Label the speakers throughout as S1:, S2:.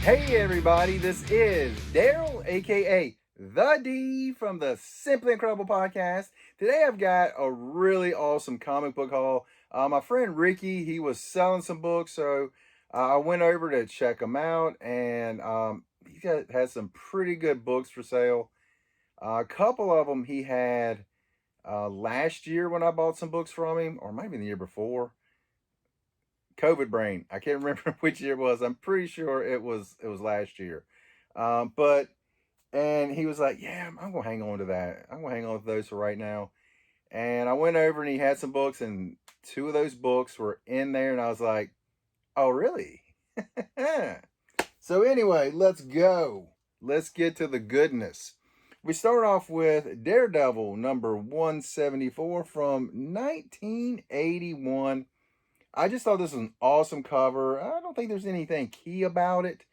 S1: Hey everybody, this is Daryl, aka The D from the Simply Incredible podcast. Today I've got a really awesome comic book haul. My friend Ricky, he was selling some books, so I went over to check him out, and has some pretty good books for sale. A couple of them he had last year when I bought some books from him, or maybe the year before. COVID brain. I can't remember which year it was. I'm pretty sure it was last year. But and he was like, "Yeah, I'm gonna hang on to that. I'm gonna hang on to those for right now." And I went over and he had some books, and two of those books were in there, and I was like, "Oh, really?" So anyway, let's go. Let's get to the goodness. We start off with Daredevil number 174 from 1981. I just thought this was an awesome cover. I don't think there's anything key about it.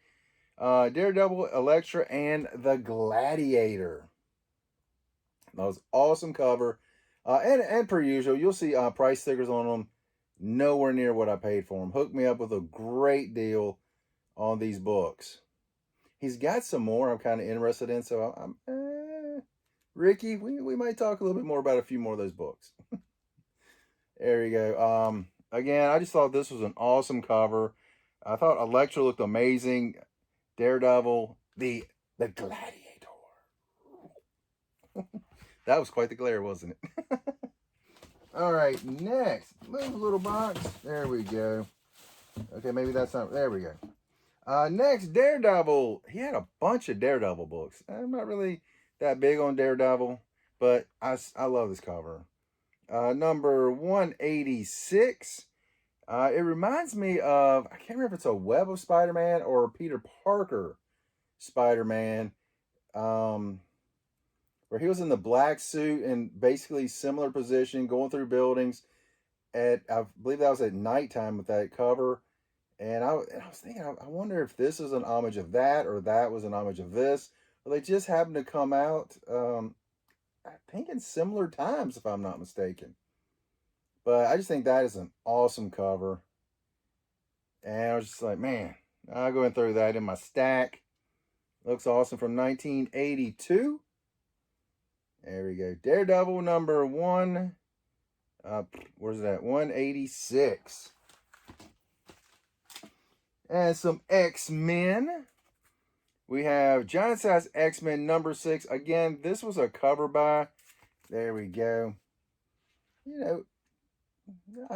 S1: Daredevil, Elektra, and the Gladiator. That was awesome cover. And per usual, you'll see price stickers on them. Nowhere near what I paid for them. Hooked me up with a great deal on these books. He's got some more I'm kind of interested in, so Ricky, we might talk a little bit more about a few more of those books. There you go. Again, I just thought this was an awesome cover. I thought Elektra looked amazing. Daredevil, the Gladiator. That was quite the glare, wasn't it? All right, next, move a little box. There we go. Okay, maybe that's not. There we go. Next, Daredevil. He had a bunch of Daredevil books. I'm not really that big on Daredevil, but I love this cover. Number 186. It reminds me of, I can't remember if it's a Web of Spider-Man or a Peter Parker Spider-Man, where he was in the black suit and basically similar position, going through buildings. I believe that was at nighttime with that cover. And I was thinking, I wonder if this is an homage of that or that was an homage of this. Well, they just happened to come out, I think in similar times, if I'm not mistaken. But I just think that is an awesome cover. And I was just like, man, I'll go and throw that in my stack. Looks awesome from 1982. There we go. Daredevil number one. Where's that? 186. And some X-Men. We have Giant Size X-Men number 6. Again, this was a cover by. There we go. You know,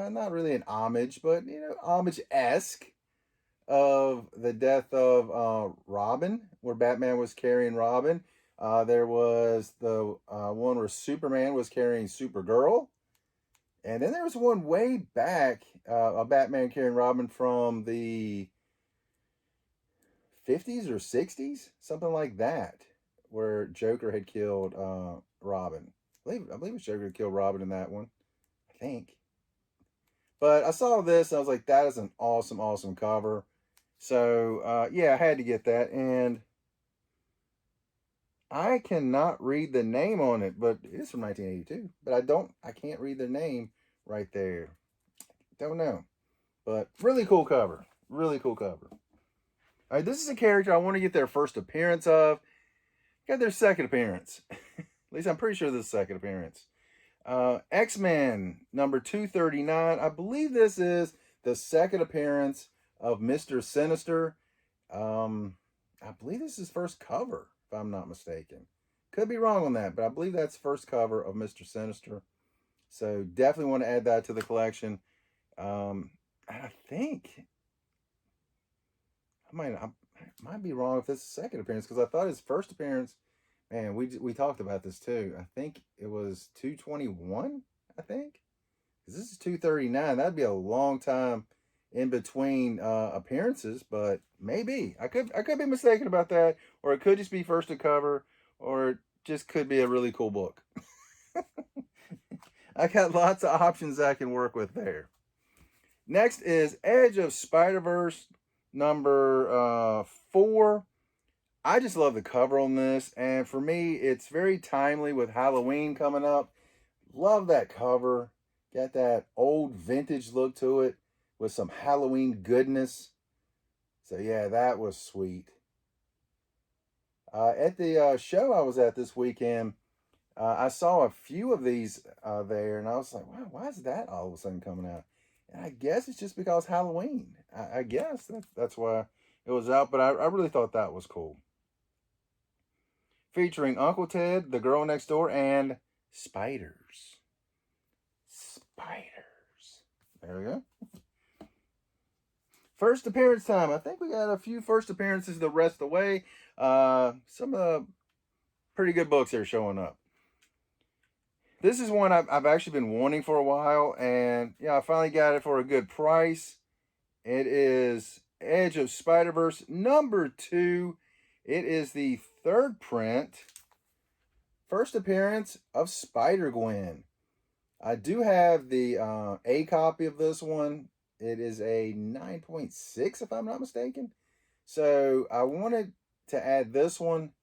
S1: not really an homage, but, homage-esque of the death of Robin, where Batman was carrying Robin. There was the one where Superman was carrying Supergirl. And then there was one way back, a Batman carrying Robin from the 50s or 60s, something like that, where Joker had killed Robin. I believe it was Joker that killed Robin in that one, I think. But I saw this and I was like, that is an awesome, awesome cover. So, yeah, I had to get that. And I cannot read the name on it, but it is from 1982. But I can't read the name right there. Don't know. But really cool cover. Really cool cover. All right, this is a character I want to get their first appearance of. Got their second appearance. At least I'm pretty sure this is second appearance. X-Men number 239. I believe this is the second appearance of Mr. Sinister. I believe this is first cover, if I'm not mistaken. Could be wrong on that, but I believe that's first cover of Mr. Sinister. So definitely want to add that to the collection. I think I might be wrong if this is second appearance, because I thought his first appearance. Man, we talked about this too. I think it was 221. I think, because this is 239. That'd be a long time in between appearances, but maybe I could be mistaken about that, or it could just be first to cover, or it just could be a really cool book. I got lots of options I can work with there. Next is Edge of Spider-Verse number 4. I just love the cover on this, and for me, it's very timely with Halloween coming up. Love that cover. Got that old vintage look to it with some Halloween goodness. So yeah, that was sweet. At the show I was at this weekend, I saw a few of these there, and I was like, wow, why is that all of a sudden coming out? And I guess it's just because Halloween. I guess that's why it was out, but I really thought that was cool. Featuring Uncle Ted, the girl next door, and spiders. Spiders. There we go. First appearance time. I think we got a few first appearances the rest of the way. Some pretty good books here showing up. This is one I've actually been wanting for a while, and yeah, I finally got it for a good price. It is Edge of Spider-Verse #2. It is the third print, first appearance of Spider-Gwen. I do have the A copy of this one. It is a 9.6 if I'm not mistaken. So I wanted to add this one,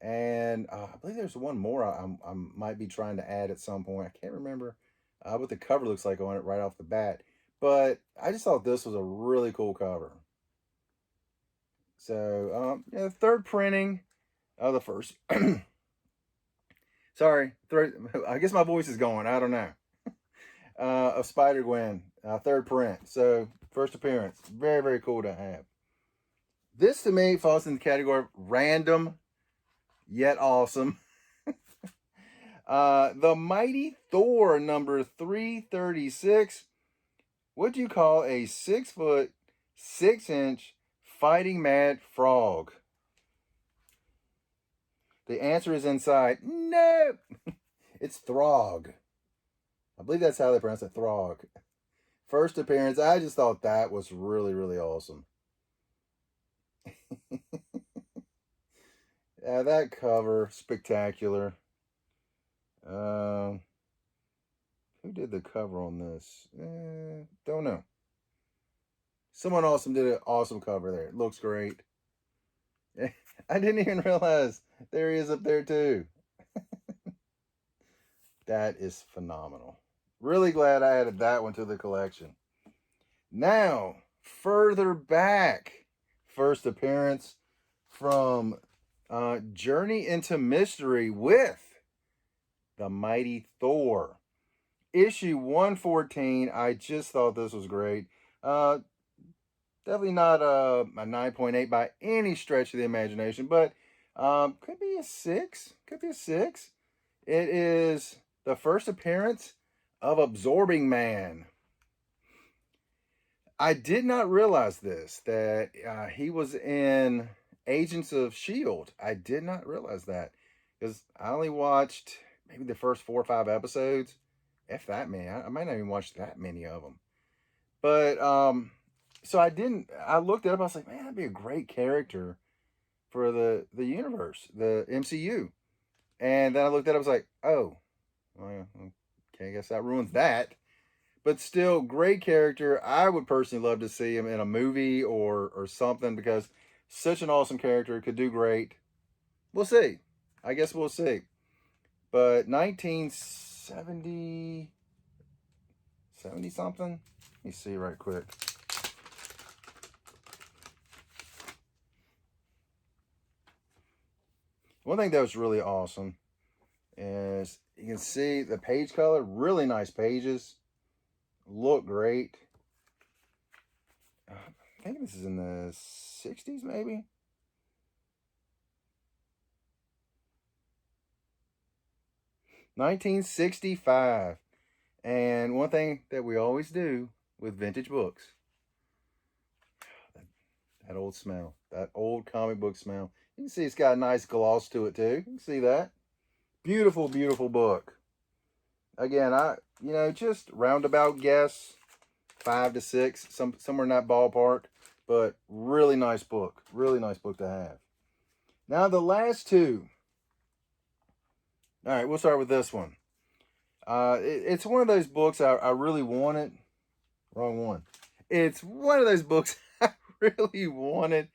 S1: and I believe there's one more I might be trying to add at some point. I can't remember what the cover looks like on it right off the bat. But I just thought this was a really cool cover. So, yeah, third printing of the first. Sorry, I guess my voice is going. I don't know. Of Spider-Gwen, third print. So, first appearance. Very, very cool to have. This to me falls in the category of random yet awesome. The Mighty Thor #336. What do you call a 6'6" fighting mad frog? The answer is inside. No, it's Throg. I believe that's how they pronounce it, Throg. First appearance. I just thought that was really, really awesome. Yeah, that cover, spectacular. Who did the cover on this? Don't know. Someone awesome did an awesome cover there. It looks great. I didn't even realize there he is up there too. That is phenomenal. Really glad I added that one to the collection. Now, further back, first appearance from Journey into Mystery with the Mighty Thor. Issue 114. I just thought this was great. Definitely not a 9.8 by any stretch of the imagination, but could be a 6. Could be a 6. It is the first appearance of Absorbing Man. I did not realize this, that he was in Agents of S.H.I.E.L.D. I did not realize that because I only watched maybe the first 4 or 5 episodes. If that many. I might not even watch that many of them. But so I looked it up. I was like, man, that'd be a great character for the universe, the MCU. And then I looked at it. I was like, oh, well, okay, I guess that ruins that. But still, great character. I would personally love to see him in a movie or something because such an awesome character, could do great. We'll see. I guess we'll see. But 1970 something. Let me see right quick. One thing that was really awesome is you can see the page color, really nice pages, look great. I think this is in the 60s maybe. $1965. And one thing that we always do with vintage books, that old smell, that old comic book smell. You can see it's got a nice gloss to it too. You can see that. Beautiful, beautiful book. Again, just roundabout guess, 5 to 6, somewhere in that ballpark. But really nice book. Really nice book to have. Now the last two. All right, we'll start with this one. It's one of those books I really wanted. Wrong one. It's one of those books I really wanted.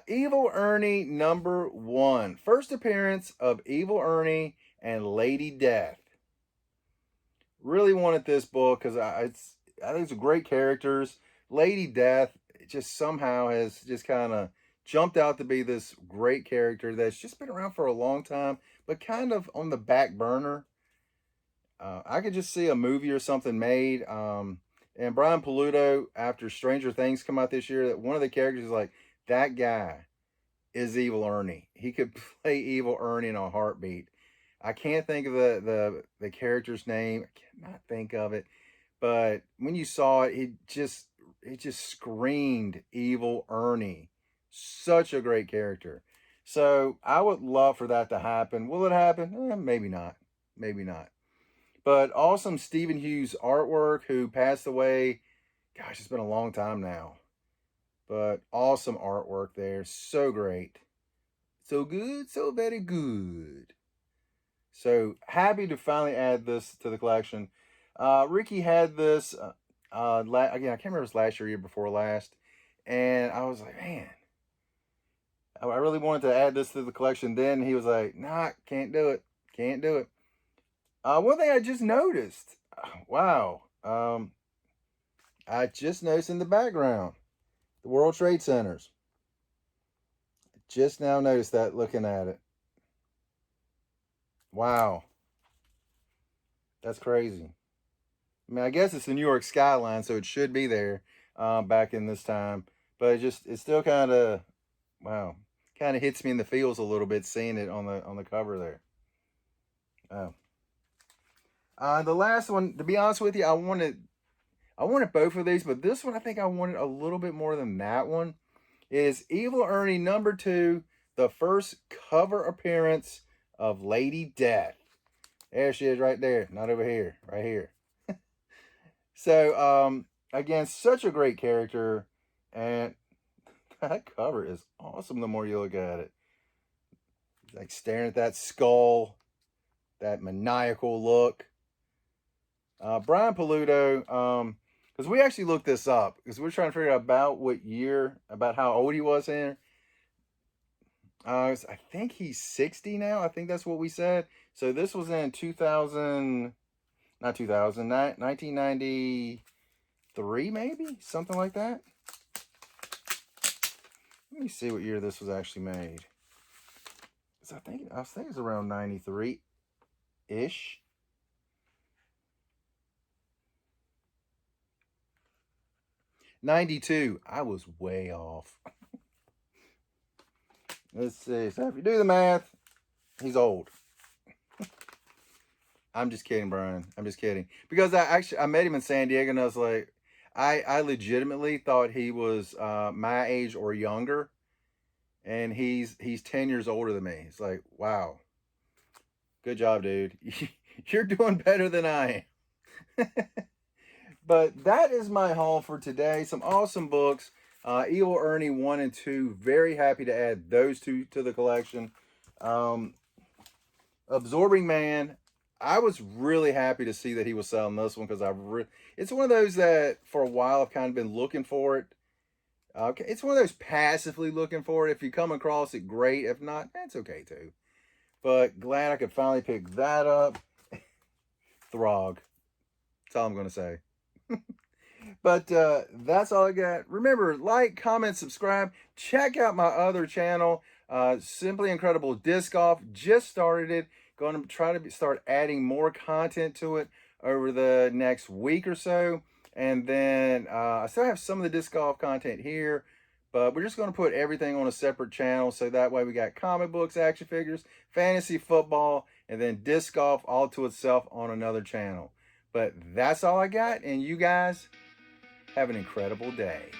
S1: Evil Ernie #1. First appearance of Evil Ernie and Lady Death. Really wanted this book because I think it's great characters. Lady Death it just somehow has just kind of jumped out to be this great character that's just been around for a long time, but kind of on the back burner. I could just see a movie or something made. And Brian Paluto, after Stranger Things come out this year, that one of the characters is like, that guy is Evil Ernie. He could play Evil Ernie in a heartbeat. I can't think of the character's name. I cannot think of it. But when you saw it, it just screamed Evil Ernie. Such a great character. So I would love for that to happen. Will it happen? Maybe not. Maybe not. But awesome Stephen Hughes artwork, who passed away. Gosh, it's been a long time now. But awesome artwork there. So great. So good. So very good. So happy to finally add this to the collection. Ricky had this, again, I can't remember if it was last year or year before last. And I was like, man, I really wanted to add this to the collection. Then he was like, nah, can't do it. Can't do it. One thing I just noticed, wow, I just noticed in the background, the World Trade Centers. Just now noticed that looking at it. Wow, that's crazy. I mean, I guess it's the New York skyline, so it should be there back in this time. But it still kind of, wow, kind of hits me in the feels a little bit seeing it on the cover there. Oh. The last one, to be honest with you, I wanted both of these, but this one I think I wanted a little bit more than that one. It is Evil Ernie #2, the first cover appearance of Lady Death. There she is right there, not over here, right here. So, again, such a great character, and that cover is awesome the more you look at it. Like staring at that skull, that maniacal look. Brian Paluto, because we actually looked this up because we're trying to figure out about what year, about how old he was in. I think he's 60 now. I think that's what we said. So this was in 1993, maybe something like that. Let me see what year this was actually made. I think it's around 93-ish. '92. I was way off. Let's see. So if you do the math, he's old. I'm just kidding, Brian. I'm just kidding. Because I met him in San Diego, and I was like, I legitimately thought he was my age or younger, and he's 10 years older than me. It's like, wow, good job, dude. You're doing better than I am. But that is my haul for today. Some awesome books. Evil Ernie 1 and 2. Very happy to add those two to the collection. Absorbing Man. I was really happy to see that he was selling this one because it's one of those that for a while I've kind of been looking for it. Okay, it's one of those passively looking for it. If you come across it, great. If not, that's okay too. But glad I could finally pick that up. Throg. That's all I'm going to say. But that's all I got. Remember, like, comment, subscribe. Check out my other channel, Simply Incredible Disc Golf. Just started it. Going to try to start adding more content to it over the next week or so. And then I still have some of the disc golf content here, but we're just going to put everything on a separate channel. So that way we got comic books, action figures, fantasy football, and then disc golf all to itself on another channel. But that's all I got. And you guys have an incredible day.